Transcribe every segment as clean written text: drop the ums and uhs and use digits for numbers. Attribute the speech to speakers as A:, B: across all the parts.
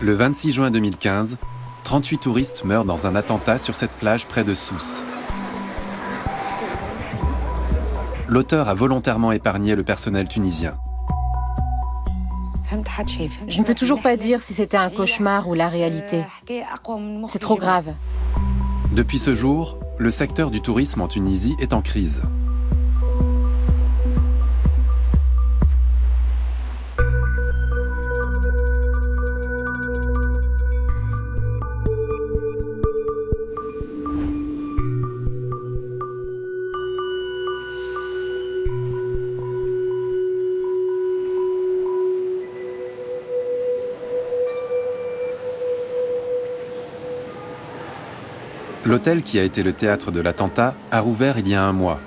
A: Le 26 juin 2015, 38 touristes meurent dans un attentat sur cette plage près de Sousse. L'auteur a volontairement épargné le personnel tunisien.
B: Je ne peux toujours pas dire si c'était un cauchemar ou la réalité. C'est trop grave.
A: Depuis ce jour, le secteur du tourisme en Tunisie est en crise. L'hôtel qui a été le théâtre de l'attentat a rouvert il y a un mois.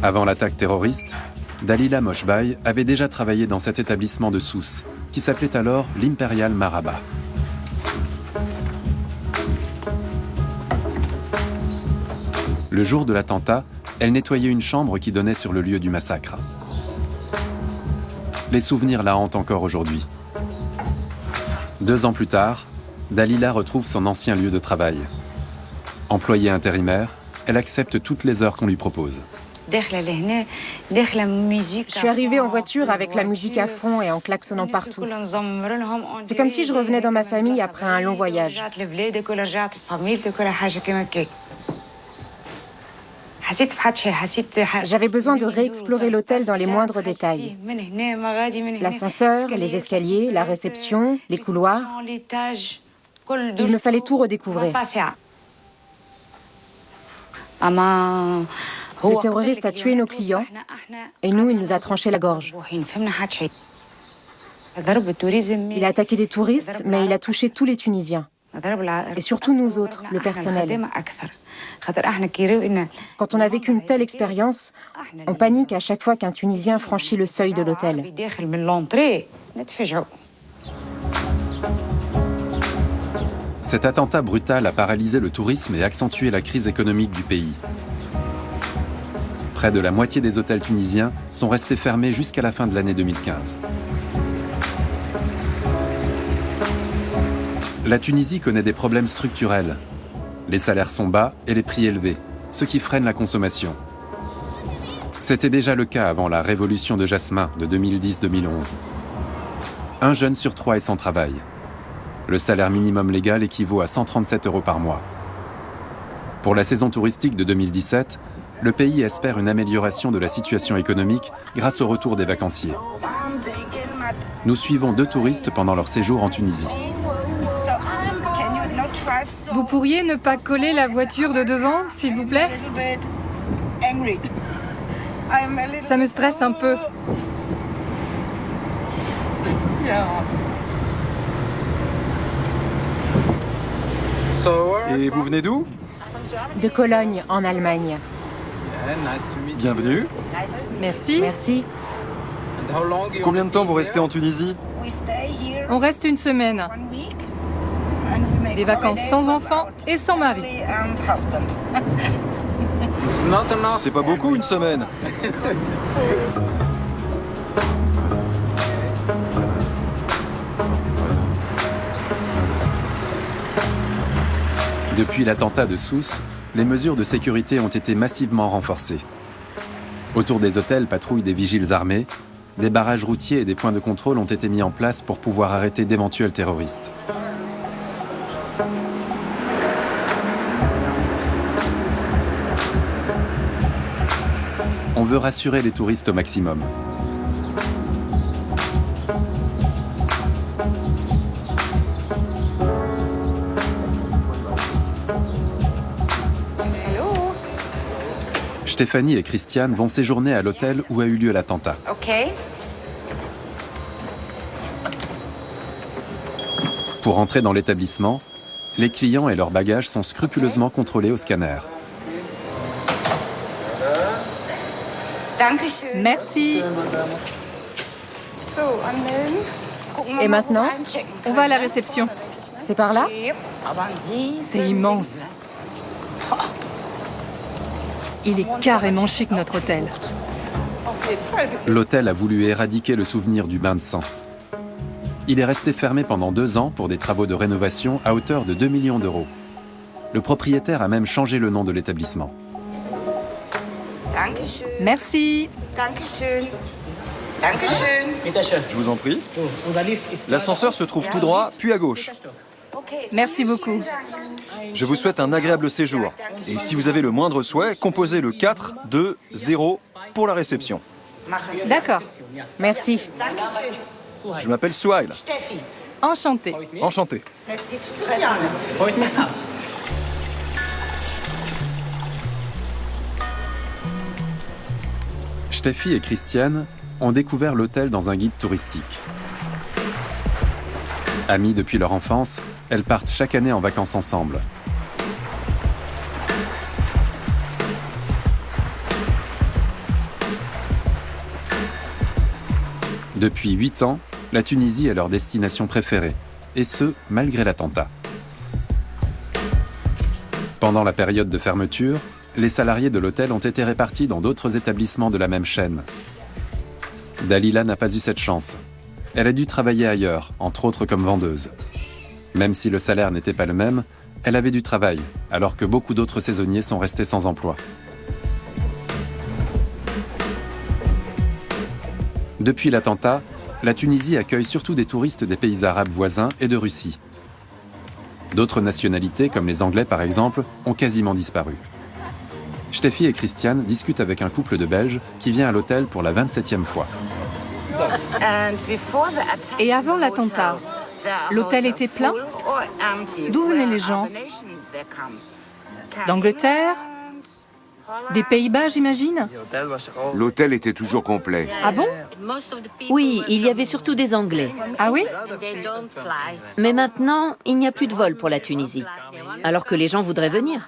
A: Avant l'attaque terroriste, Dalila Moshbaï avait déjà travaillé dans cet établissement de Sousse, qui s'appelait alors l'Imperial Maraba. Le jour de l'attentat, elle nettoyait une chambre qui donnait sur le lieu du massacre. Les souvenirs la hantent encore aujourd'hui. 2 ans plus tard, Dalila retrouve son ancien lieu de travail. Employée intérimaire, elle accepte toutes les heures qu'on lui propose.
B: Je suis arrivée en voiture avec la musique à fond et en klaxonnant partout. C'est comme si je revenais dans ma famille après un long voyage. J'avais besoin de réexplorer l'hôtel dans les moindres détails. L'ascenseur, les escaliers, la réception, les couloirs. Il me fallait tout redécouvrir. Le terroriste a tué nos clients et nous, il nous a tranché la gorge. Il a attaqué des touristes, mais il a touché tous les Tunisiens. Et surtout nous autres, le personnel. Quand on a vécu une telle expérience, on panique à chaque fois qu'un Tunisien franchit le seuil de l'hôtel.
A: Cet attentat brutal a paralysé le tourisme et accentué la crise économique du pays. Près de la moitié des hôtels tunisiens sont restés fermés jusqu'à la fin de l'année 2015. La Tunisie connaît des problèmes structurels. Les salaires sont bas et les prix élevés, ce qui freine la consommation. C'était déjà le cas avant la révolution de Jasmin de 2010-2011. 1 jeune sur 3 est sans travail. Le salaire minimum légal équivaut à 137 € par mois. Pour la saison touristique de 2017, le pays espère une amélioration de la situation économique grâce au retour des vacanciers. Nous suivons 2 touristes pendant leur séjour en Tunisie.
C: Vous pourriez ne pas coller la voiture de devant, s'il vous plaît? Ça me stresse un peu.
D: Et vous venez d'où?
B: De Cologne, en Allemagne.
D: Bienvenue.
C: Merci.
B: Merci.
D: Combien de temps vous restez en Tunisie?
C: On reste une semaine. Des vacances sans enfants et sans mari.
D: C'est pas beaucoup, une semaine.
A: Depuis l'attentat de Sousse, les mesures de sécurité ont été massivement renforcées. Autour des hôtels patrouillent des vigiles armés, des barrages routiers et des points de contrôle ont été mis en place pour pouvoir arrêter d'éventuels terroristes. On veut rassurer les touristes au maximum. Stéphanie et Christiane vont séjourner à l'hôtel où a eu lieu l'attentat. Pour entrer dans l'établissement, les clients et leurs bagages sont scrupuleusement contrôlés au scanner.
C: Merci.
B: Et maintenant,
C: On va à la réception.
B: c'est par là?
C: C'est immense. Il est carrément chic, notre hôtel.
A: L'hôtel a voulu éradiquer le souvenir du bain de sang. Il est resté fermé pendant 2 ans pour des travaux de rénovation à hauteur de 2 millions d'euros. Le propriétaire a même changé le nom de l'établissement.
C: Merci.
D: Je vous en prie. L'ascenseur se trouve tout droit, puis à gauche.
C: Merci beaucoup.
D: Je vous souhaite un agréable séjour. Et si vous avez le moindre souhait, composez le 4 2 0 pour la réception.
C: D'accord.
B: Merci.
D: Je m'appelle Souhail.
C: Enchantée.
D: Enchanté.
A: Steffi et Christiane ont découvert l'hôtel dans un guide touristique. Amies depuis leur enfance, elles partent chaque année en vacances ensemble. Depuis 8 ans, la Tunisie est leur destination préférée, et ce, malgré l'attentat. Pendant la période de fermeture, les salariés de l'hôtel ont été répartis dans d'autres établissements de la même chaîne. Dalila n'a pas eu cette chance. Elle a dû travailler ailleurs, entre autres comme vendeuse. Même si le salaire n'était pas le même, elle avait du travail, alors que beaucoup d'autres saisonniers sont restés sans emploi. Depuis l'attentat, la Tunisie accueille surtout des touristes des pays arabes voisins et de Russie. D'autres nationalités, comme les Anglais par exemple, ont quasiment disparu. Steffi et Christiane discutent avec un couple de Belges qui vient à l'hôtel pour la 27e fois.
C: Et avant l'attentat, l'hôtel était plein? D'où venaient les gens? D'Angleterre? Des Pays-Bas, j'imagine?
E: L'hôtel était toujours complet.
C: Ah bon?
F: Oui, il y avait surtout des Anglais.
C: Ah oui?
F: Mais maintenant, il n'y a plus de vol pour la Tunisie. Alors que les gens voudraient venir.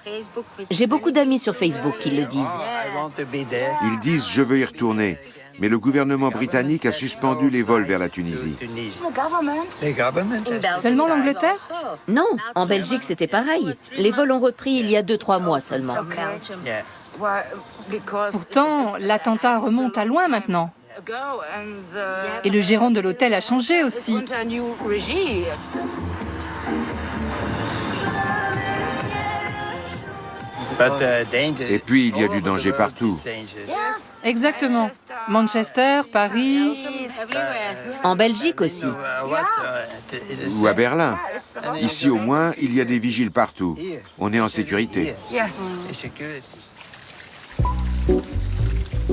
F: J'ai beaucoup d'amis sur Facebook qui le disent.
E: Ils disent « je veux y retourner ». Mais le gouvernement britannique a suspendu les vols vers la Tunisie.
C: Seulement l'Angleterre?
F: Non, en Belgique, c'était pareil. Les vols ont repris il y a 2-3 mois seulement.
C: Pourtant, l'attentat remonte à loin maintenant. Et le gérant de l'hôtel a changé aussi.
E: Et puis, il y a du danger partout.
C: Exactement. Manchester, Paris...
F: En Belgique aussi.
E: Ou à Berlin. Ici, au moins, il y a des vigiles partout. On est en sécurité.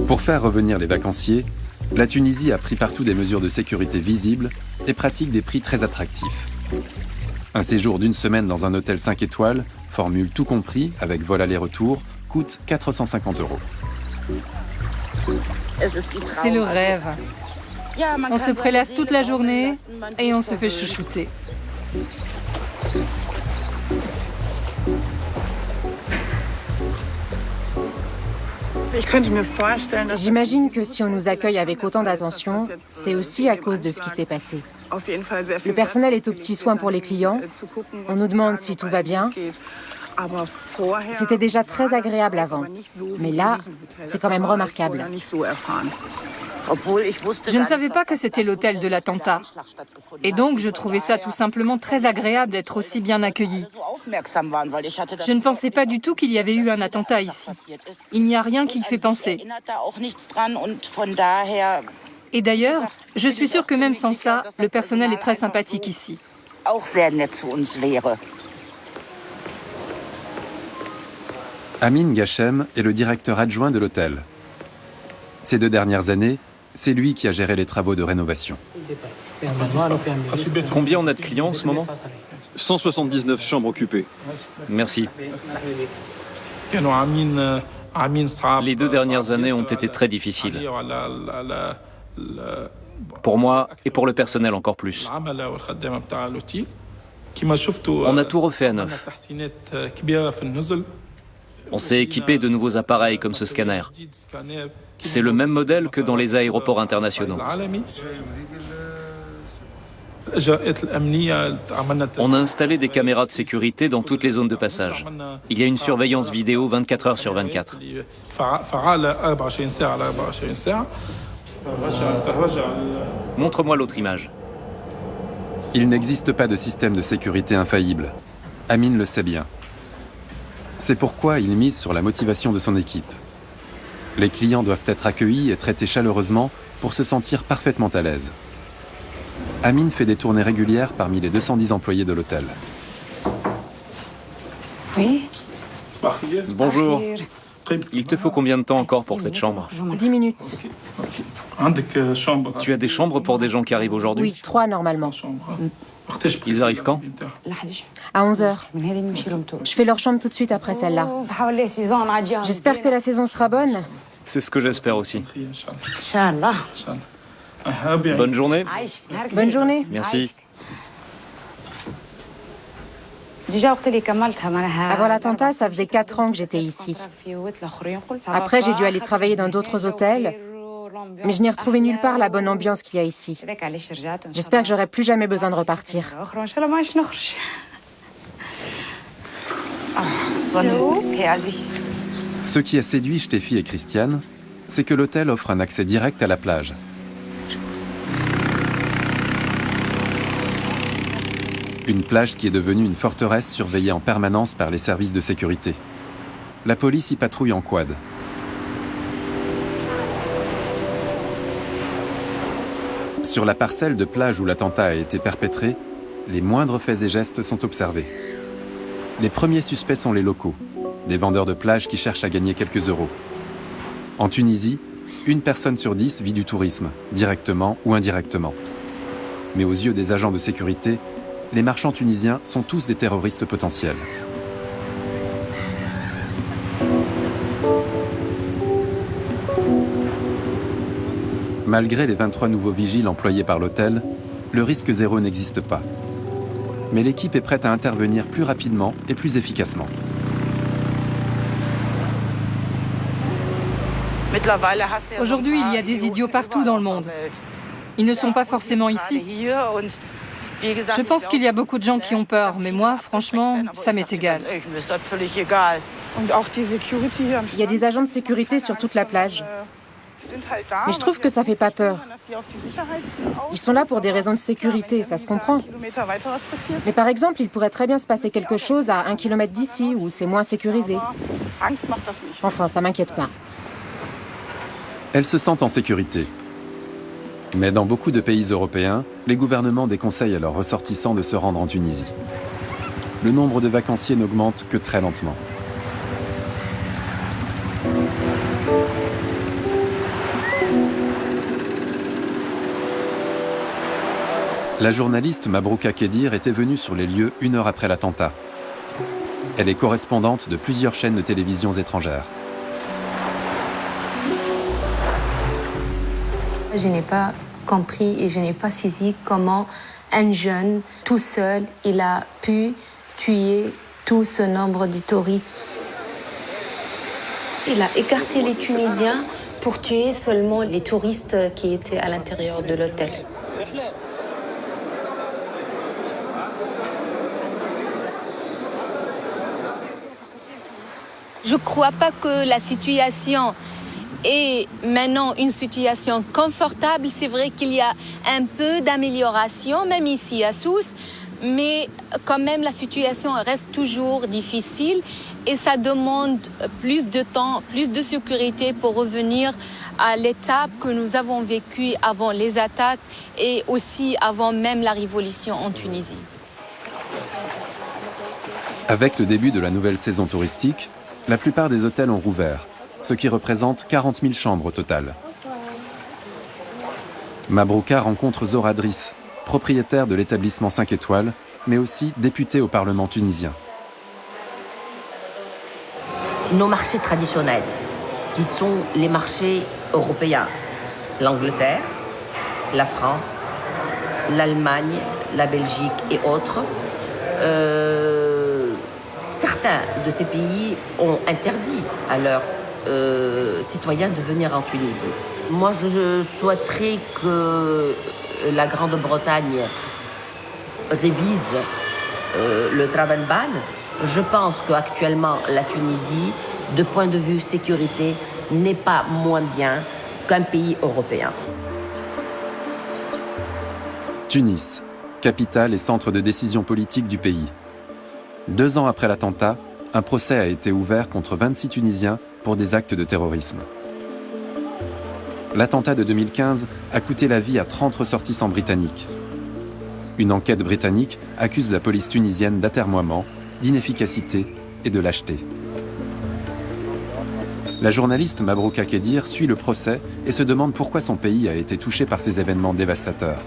A: Pour faire revenir les vacanciers, la Tunisie a pris partout des mesures de sécurité visibles et pratique des prix très attractifs. Un séjour d'1 semaine dans un hôtel 5 étoiles, formule tout compris, avec vol aller-retour, coûte 450 €.
C: C'est le rêve. On se prélasse toute la journée et on se fait chouchouter.
B: J'imagine que si on nous accueille avec autant d'attention, c'est aussi à cause de ce qui s'est passé. Le personnel est aux petits soins pour les clients. On nous demande si tout va bien. C'était déjà très agréable avant. Mais là, c'est quand même remarquable.
C: Je ne savais pas que c'était l'hôtel de l'attentat. Et donc, je trouvais ça tout simplement très agréable d'être aussi bien accueilli. Je ne pensais pas du tout qu'il y avait eu un attentat ici. Il n'y a rien qui y fait penser. Et d'ailleurs, je suis sûre que même sans ça, le personnel est très sympathique ici.
A: Amin Gachem est le directeur adjoint de l'hôtel. Ces 2 dernières années, c'est lui qui a géré les travaux de rénovation.
G: Combien on a de clients en ce moment?
D: 179 chambres occupées.
G: Merci. Les 2 dernières années ont été très difficiles. Pour moi et pour le personnel encore plus. On a tout refait à neuf. On s'est équipé de nouveaux appareils comme ce scanner. C'est le même modèle que dans les aéroports internationaux. On a installé des caméras de sécurité dans toutes les zones de passage. Il y a une surveillance vidéo 24 heures sur 24. Montre-moi l'autre image.
A: Il n'existe pas de système de sécurité infaillible. Amin le sait bien. C'est pourquoi il mise sur la motivation de son équipe. Les clients doivent être accueillis et traités chaleureusement pour se sentir parfaitement à l'aise. Amin fait des tournées régulières parmi les 210 employés de l'hôtel.
B: Oui.
G: Bonjour. Il te faut combien de temps encore pour cette chambre?
B: 10 minutes.
G: Tu as des chambres pour des gens qui arrivent aujourd'hui?
B: Oui, 3 normalement.
G: Ils arrivent quand?
B: À 11h. Je fais leur chambre tout de suite après celle-là. J'espère que la saison sera bonne.
G: C'est ce que j'espère aussi. Bonne journée.
B: Bonne journée.
G: Merci.
B: Avant l'attentat, ça faisait 4 ans que j'étais ici. Après, j'ai dû aller travailler dans d'autres hôtels, mais je n'ai retrouvé nulle part la bonne ambiance qu'il y a ici. J'espère que j'aurai plus jamais besoin de repartir.
A: Ce qui a séduit Steffi et Christiane, c'est que l'hôtel offre un accès direct à la plage. Une plage qui est devenue une forteresse surveillée en permanence par les services de sécurité. La police y patrouille en quad. Sur la parcelle de plage où l'attentat a été perpétré, les moindres faits et gestes sont observés. Les premiers suspects sont les locaux, des vendeurs de plage qui cherchent à gagner quelques euros. En Tunisie, 1 personne sur 10 vit du tourisme, directement ou indirectement. Mais aux yeux des agents de sécurité, les marchands tunisiens sont tous des terroristes potentiels. Malgré les 23 nouveaux vigiles employés par l'hôtel, le risque zéro n'existe pas. Mais l'équipe est prête à intervenir plus rapidement et plus efficacement.
C: Aujourd'hui, il y a des idiots partout dans le monde. Ils ne sont pas forcément ici. Je pense qu'il y a beaucoup de gens qui ont peur, mais moi, franchement, ça m'est égal.
B: Il y a des agents de sécurité sur toute la plage. Mais je trouve que ça fait pas peur. Ils sont là pour des raisons de sécurité, ça se comprend. Mais par exemple, il pourrait très bien se passer quelque chose à 1 kilomètre d'ici, où c'est moins sécurisé. Enfin, ça m'inquiète pas.
A: Elles se sentent en sécurité. Mais dans beaucoup de pays européens, les gouvernements déconseillent à leurs ressortissants de se rendre en Tunisie. Le nombre de vacanciers n'augmente que très lentement. La journaliste Mabrouka Kedir était venue sur les lieux 1 heure après l'attentat. Elle est correspondante de plusieurs chaînes de télévision étrangères.
H: Je n'ai pas compris et je n'ai pas saisi comment un jeune, tout seul, il a pu tuer tout ce nombre de touristes. Il a écarté les Tunisiens pour tuer seulement les touristes qui étaient à l'intérieur de l'hôtel. Je ne crois pas que la situation est maintenant une situation confortable. C'est vrai qu'il y a un peu d'amélioration, même ici à Sousse, mais quand même la situation reste toujours difficile et ça demande plus de temps, plus de sécurité pour revenir à l'étape que nous avons vécue avant les attaques et aussi avant même la révolution en Tunisie.
A: Avec le début de la nouvelle saison touristique, la plupart des hôtels ont rouvert, ce qui représente 40 000 chambres au total. Mabrouka rencontre Zora Driss, propriétaire de l'établissement 5 étoiles, mais aussi députée au Parlement tunisien.
I: Nos marchés traditionnels, qui sont les marchés européens, l'Angleterre, la France, l'Allemagne, la Belgique et autres, certains de ces pays ont interdit à leurs citoyens de venir en Tunisie. Moi, je souhaiterais que la Grande-Bretagne révise le travel ban. Je pense qu'actuellement, la Tunisie, de point de vue sécurité, n'est pas moins bien qu'un pays européen.
A: Tunis, capitale et centre de décision politique du pays. 2 ans après l'attentat, un procès a été ouvert contre 26 Tunisiens pour des actes de terrorisme. L'attentat de 2015 a coûté la vie à 30 ressortissants britanniques. Une enquête britannique accuse la police tunisienne d'atermoiement, d'inefficacité et de lâcheté. La journaliste Mabrouka Kedir suit le procès et se demande pourquoi son pays a été touché par ces événements dévastateurs.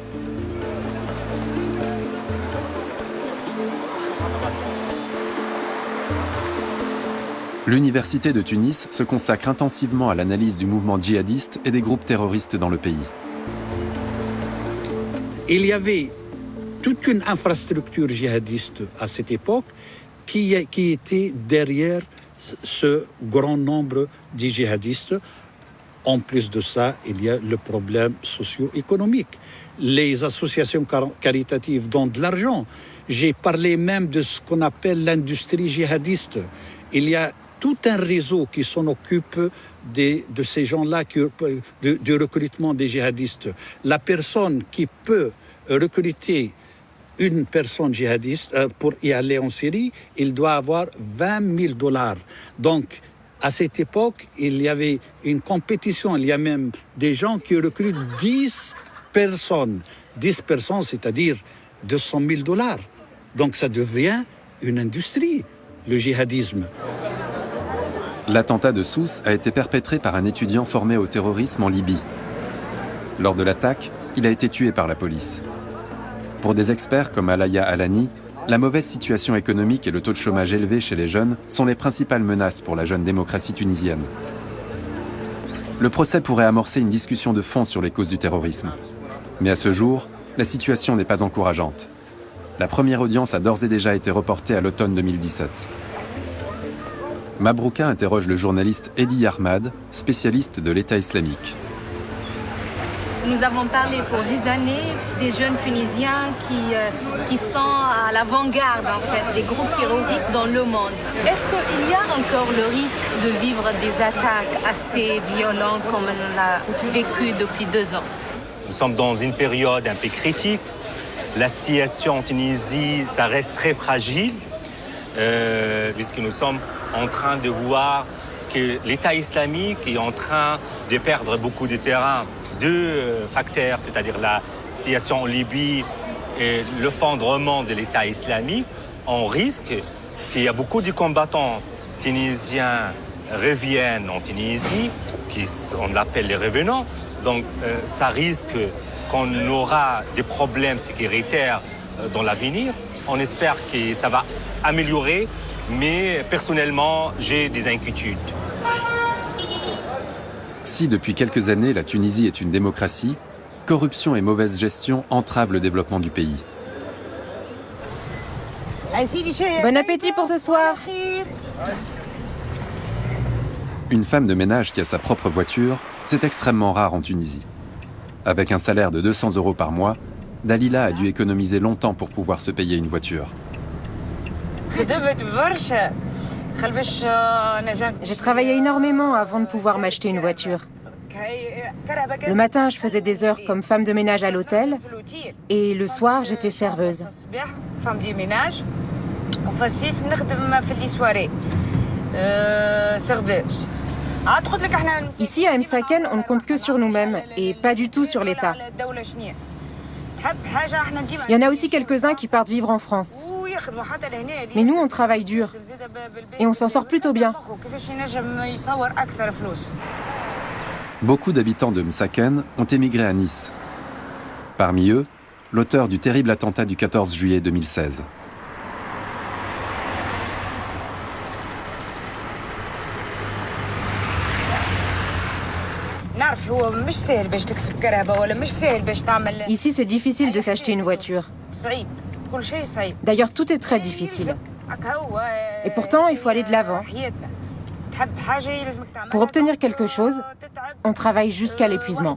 A: L'Université de Tunis se consacre intensivement à l'analyse du mouvement djihadiste et des groupes terroristes dans le pays.
J: Il y avait toute une infrastructure djihadiste à cette époque qui était derrière ce grand nombre de djihadistes. En plus de ça, il y a le problème socio-économique. Les associations caritatives donnent de l'argent. J'ai parlé même de ce qu'on appelle l'industrie djihadiste. Il y a tout un réseau qui s'en occupe de ces gens-là, du recrutement des djihadistes. La personne qui peut recruter une personne djihadiste pour y aller en Syrie, il doit avoir $20 000. Donc, à cette époque, il y avait une compétition. Il y a même des gens qui recrutent 10 personnes. 10 personnes, c'est-à-dire $200 000. Donc, ça devient une industrie, le djihadisme.
A: L'attentat de Sousse a été perpétré par un étudiant formé au terrorisme en Libye. Lors de l'attaque, il a été tué par la police. Pour des experts comme Alaya Alani, la mauvaise situation économique et le taux de chômage élevé chez les jeunes sont les principales menaces pour la jeune démocratie tunisienne. Le procès pourrait amorcer une discussion de fond sur les causes du terrorisme. Mais à ce jour, la situation n'est pas encourageante. La première audience a d'ores et déjà été reportée à l'automne 2017. Mabrouka interroge le journaliste Edi Ahmad, spécialiste de l'État islamique.
H: Nous avons parlé pour des années des jeunes Tunisiens qui sont à l'avant-garde en fait, des groupes terroristes dans le monde. Est-ce qu'il y a encore le risque de vivre des attaques assez violentes comme on l'a vécu depuis 2 ans?
K: Nous sommes dans une période un peu critique. La situation en Tunisie, ça reste très fragile, puisque nous sommes en train de voir que l'État islamique est en train de perdre beaucoup de terrain. 2 facteurs, c'est-à-dire la situation en Libye et l'effondrement de l'État islamique, on risque qu'il y a beaucoup de combattants tunisiens reviennent en Tunisie, on l'appelle les revenants. Donc ça risque qu'on aura des problèmes sécuritaires dans l'avenir. On espère que ça va améliorer, mais personnellement, j'ai des inquiétudes.
A: Si depuis quelques années la Tunisie est une démocratie, corruption et mauvaise gestion entravent le développement du pays.
B: Bon appétit pour ce soir.
A: Une femme de ménage qui a sa propre voiture, c'est extrêmement rare en Tunisie. Avec un salaire de 200 € par mois, Dalila a dû économiser longtemps pour pouvoir se payer une voiture.
B: J'ai travaillé énormément avant de pouvoir m'acheter une voiture. Le matin, je faisais des heures comme femme de ménage à l'hôtel et le soir, j'étais serveuse. Ici, à Msaken, on ne compte que sur nous-mêmes et pas du tout sur l'État. Il y en a aussi quelques-uns qui partent vivre en France. Mais nous, on travaille dur et on s'en sort plutôt bien.
A: Beaucoup d'habitants de Msaken ont émigré à Nice. Parmi eux, l'auteur du terrible attentat du 14 juillet 2016.
B: Ici, c'est difficile de s'acheter une voiture. D'ailleurs, tout est très difficile. Et pourtant, il faut aller de l'avant. Pour obtenir quelque chose, on travaille jusqu'à l'épuisement.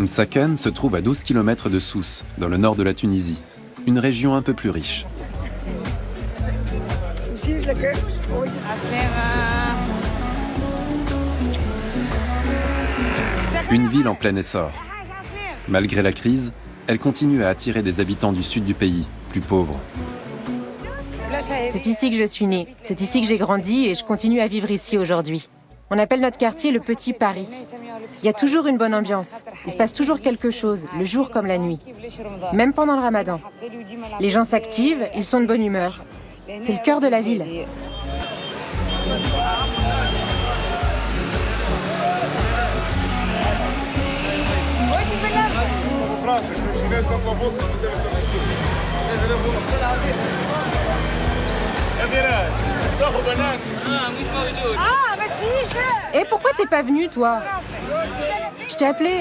A: Msaken se trouve à 12 km de Sousse, dans le nord de la Tunisie, une région un peu plus riche. Une ville en plein essor. Malgré la crise, elle continue à attirer des habitants du sud du pays, plus pauvres.
B: C'est ici que je suis née, c'est ici que j'ai grandi et je continue à vivre ici aujourd'hui. On appelle notre quartier le Petit Paris. Il y a toujours une bonne ambiance. Il se passe toujours quelque chose, le jour comme la nuit. Même pendant le ramadan. Les gens s'activent, ils sont de bonne humeur. C'est le cœur de la ville. Et pourquoi t'es pas venu, toi? Je t'ai appelé.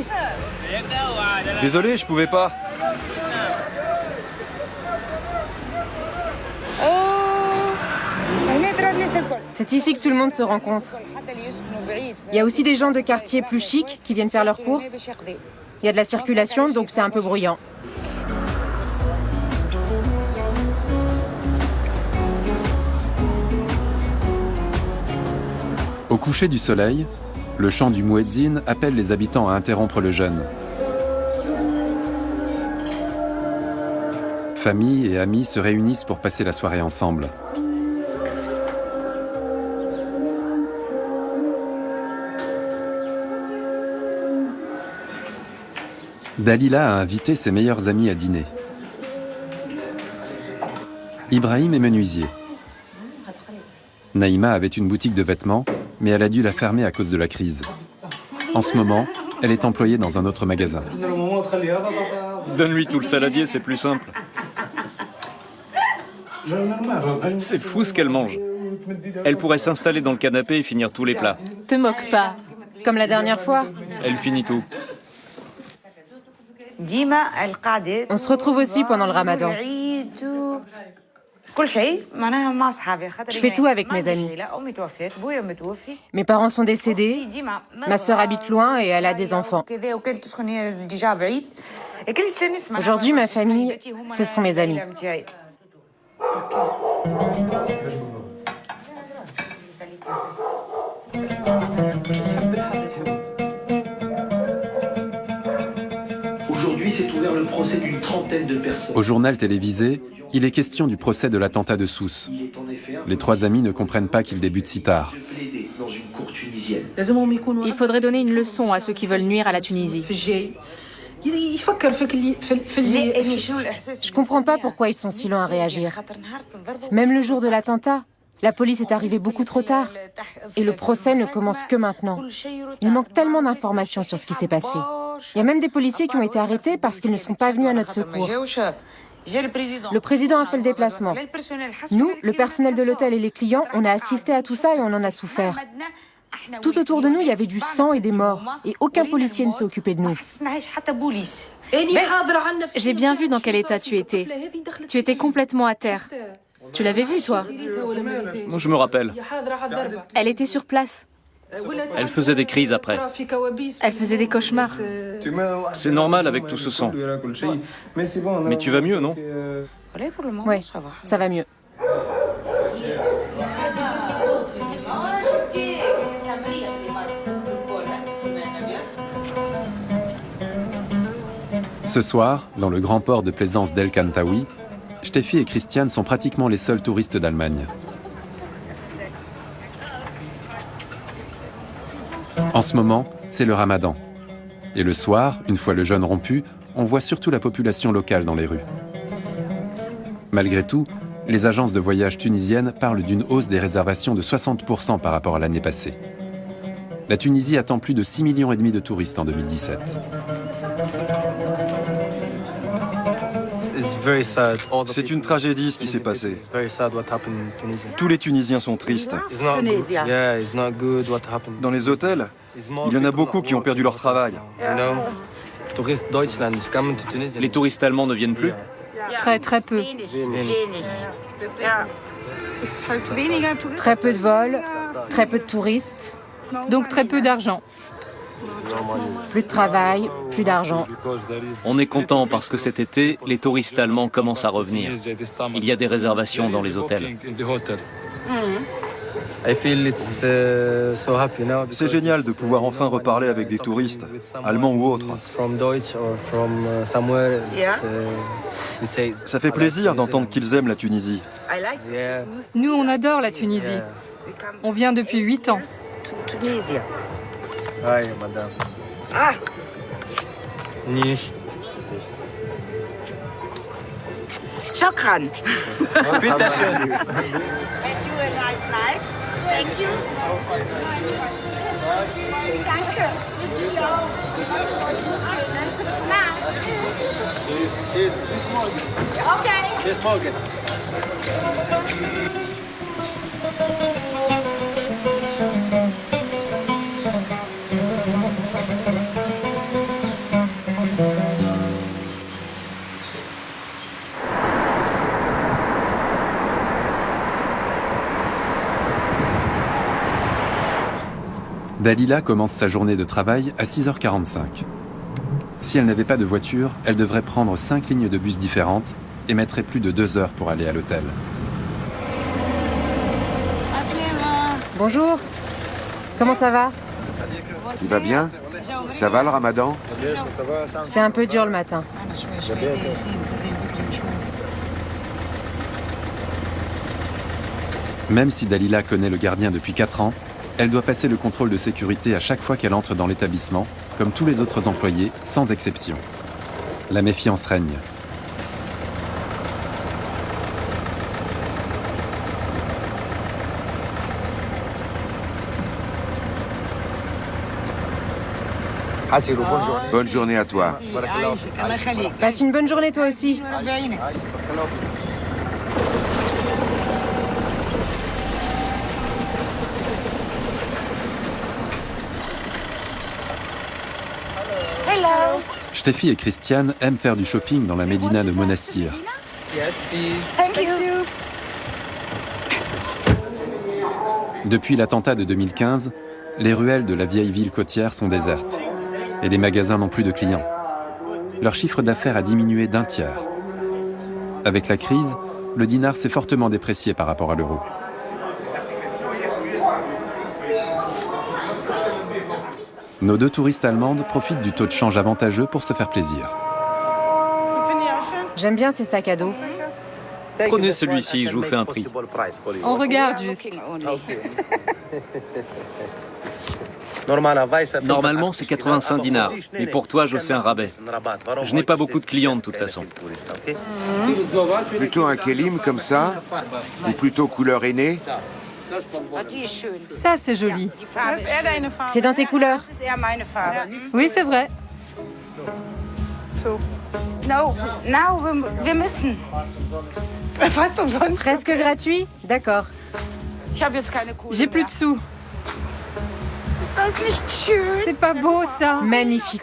D: Désolé, je pouvais pas.
B: C'est ici que tout le monde se rencontre. Il y a aussi des gens de quartiers plus chics qui viennent faire leurs courses. Il y a de la circulation, donc c'est un peu bruyant.
A: Au coucher du soleil, le chant du muezzin appelle les habitants à interrompre le jeûne. Familles et amis se réunissent pour passer la soirée ensemble. Dalila a invité ses meilleurs amis à dîner. Ibrahim est menuisier. Naïma avait une boutique de vêtements, mais elle a dû la fermer à cause de la crise. En ce moment, elle est employée dans un autre magasin.
G: Donne-lui tout le saladier, c'est plus simple. C'est fou ce qu'elle mange. Elle pourrait s'installer dans le canapé et finir tous les plats.
B: Te moque pas. Comme la dernière fois.
G: Elle finit tout.
B: On se retrouve aussi pendant le ramadan. Je fais tout avec mes amis. Mes parents sont décédés, ma sœur habite loin et elle a des enfants. Aujourd'hui, ma famille, ce sont mes amis.
L: Aujourd'hui, s'est ouvert le procès d'une trentaine de personnes.
A: Au journal télévisé, il est question du procès de l'attentat de Sousse. Les trois amis ne comprennent pas qu'il débute si tard.
C: Il faudrait donner une leçon à ceux qui veulent nuire à la Tunisie.
B: Je comprends pas pourquoi ils sont si lents à réagir. Même le jour de l'attentat, la police est arrivée beaucoup trop tard. Et le procès ne commence que maintenant. Il manque tellement d'informations sur ce qui s'est passé. Il y a même des policiers qui ont été arrêtés parce qu'ils ne sont pas venus à notre secours. Le président a fait le déplacement. Nous, le personnel de l'hôtel et les clients, on a assisté à tout ça et on en a souffert. Tout autour de nous, il y avait du sang et des morts. Et aucun policier ne s'est occupé de nous.
C: J'ai bien vu dans quel état tu étais. Tu étais complètement à terre. Tu l'avais vu, toi?
G: Je me rappelle.
C: Elle était sur place.
G: Elle faisait des crises après.
C: Elle faisait des cauchemars.
G: C'est normal avec tout ce sang. Mais tu vas mieux, non?
B: Oui, ça va mieux.
A: Ce soir, dans le grand port de plaisance d'El Kantaoui, Steffi et Christiane sont pratiquement les seuls touristes d'Allemagne. En ce moment, c'est le ramadan. Et le soir, une fois le jeûne rompu, on voit surtout la population locale dans les rues. Malgré tout, les agences de voyage tunisiennes parlent d'une hausse des réservations de 60% par rapport à l'année passée. La Tunisie attend plus de 6,5 millions de touristes en 2017.
D: C'est une tragédie ce qui s'est passé. Tous les Tunisiens sont tristes. Dans les hôtels, il y en a beaucoup qui ont perdu leur travail.
G: Les touristes allemands ne viennent plus?
C: Très peu.
B: Très peu de vols, très peu de touristes.
C: Donc très peu d'argent.
B: Plus de travail, plus d'argent.
G: On est content parce que cet été, les touristes allemands commencent à revenir. Il y a des réservations dans les hôtels.
D: C'est génial de pouvoir enfin reparler avec des touristes, allemands ou autres. Ça fait plaisir d'entendre qu'ils aiment la Tunisie.
C: Nous, on adore la Tunisie. On vient depuis 8 ans.
M: Shukran.
D: Bitte schön.
M: Thank you. Danke. Okay.
D: Bis morgen.
A: Dalila commence sa journée de travail à 6h45. Si elle n'avait pas de voiture, elle devrait prendre 5 lignes de bus différentes et mettrait plus de 2 heures pour aller à l'hôtel.
B: Bonjour. Comment ça va?
E: Tu vas bien? Ça va le ramadan?
B: C'est un peu dur le matin.
A: Même si Dalila connaît le gardien depuis 4 ans, elle doit passer le contrôle de sécurité à chaque fois qu'elle entre dans l'établissement, comme tous les autres employés, sans exception. La méfiance règne.
E: Bonne journée à toi.
B: Passe une bonne journée toi aussi.
A: Steffi et Christiane aiment faire du shopping dans la médina de Monastir.
M: Thank you.
A: Depuis l'attentat de 2015, les ruelles de la vieille ville côtière sont désertes. Et les magasins n'ont plus de clients. Leur chiffre d'affaires a diminué d'1 tiers. Avec la crise, le dinar s'est fortement déprécié par rapport à l'euro. Nos 2 touristes allemandes profitent du taux de change avantageux pour se faire plaisir.
B: J'aime bien ces sacs à dos.
G: Prenez celui-ci, je vous fais un prix.
C: On regarde juste.
G: Normalement, c'est 85 dinars, mais pour toi, je fais un rabais. Je n'ai pas beaucoup de clients de toute façon.
E: Plutôt un kélim comme ça? Ou plutôt couleur aînée?
C: Ça, c'est joli.
B: C'est dans tes couleurs.
C: Oui, c'est vrai.
B: Presque gratuit? D'accord.
C: J'ai plus de sous. C'est pas beau, ça?
B: Magnifique.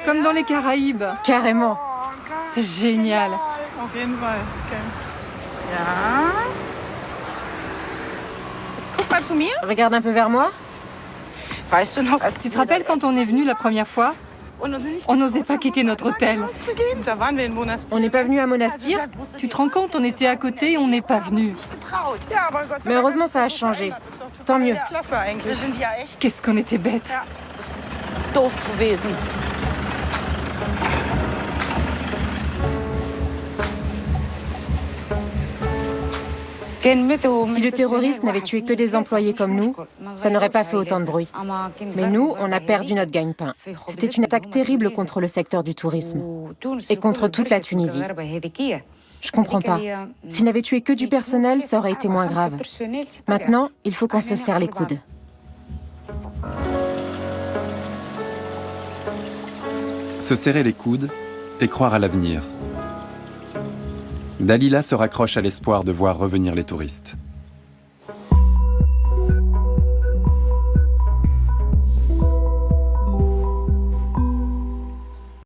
C: Comme dans les Caraïbes.
B: Carrément.
C: C'est génial.
B: Regarde un peu vers moi.
C: Tu te rappelles quand on est venu la première fois? On n'osait pas quitter notre hôtel.
B: On n'est pas venu à Monastir.
C: Tu te rends compte, on était à côté et on n'est pas venu.
B: Mais heureusement, ça a changé. Tant mieux.
C: Qu'est-ce qu'on était bêtes.
B: Si le terroriste n'avait tué que des employés comme nous, ça n'aurait pas fait autant de bruit. Mais nous, on a perdu notre gagne-pain. C'était une attaque terrible contre le secteur du tourisme et contre toute la Tunisie. Je comprends pas. S'il n'avait tué que du personnel, ça aurait été moins grave. Maintenant, il faut qu'on se serre les coudes.
A: Se serrer les coudes et croire à l'avenir. Dalila se raccroche à l'espoir de voir revenir les touristes.